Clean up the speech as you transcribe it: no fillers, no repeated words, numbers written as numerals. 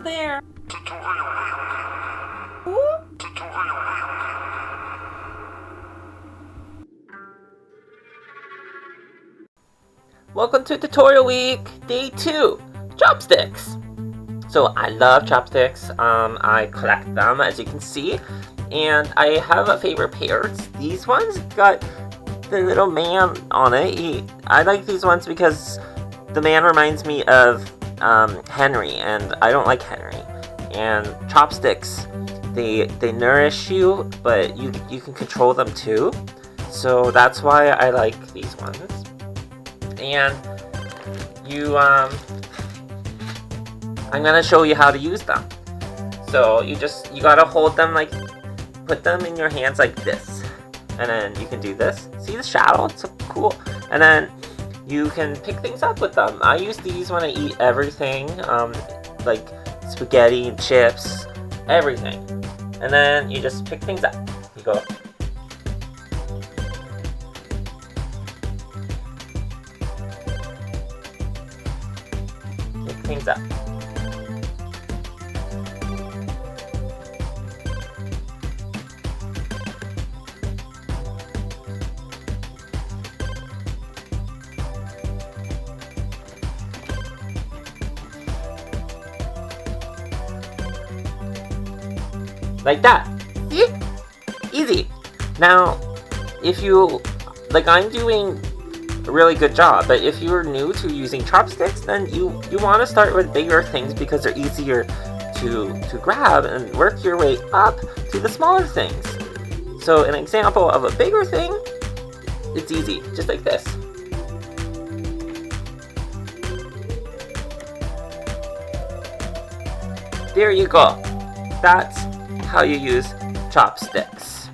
is there? Ooh. Welcome to Tutorial Week, Day 2, Chopsticks! So I love chopsticks, I collect them as you can see, and I have a favorite pair. It's these ones got the little man on it. I like these ones because the man reminds me of Henry, and I don't like Henry. And chopsticks, they nourish you, but you can control them too. So that's why I like these ones. And I'm gonna show you how to use them. So you gotta hold them put them in your hands like this, and then you can do this. See the shadow? It's so cool. And then you can pick things up with them. I use these when I eat everything, like spaghetti and chips, everything. And then you just pick things up. You go. Pick things up. Like that. See? Easy. Now, if you, I'm doing a really good job, but if you're new to using chopsticks, then you want to start with bigger things because they're easier to grab and work your way up to the smaller things. So an example of a bigger thing, it's easy, just like this. There you go. That's how you use chopsticks.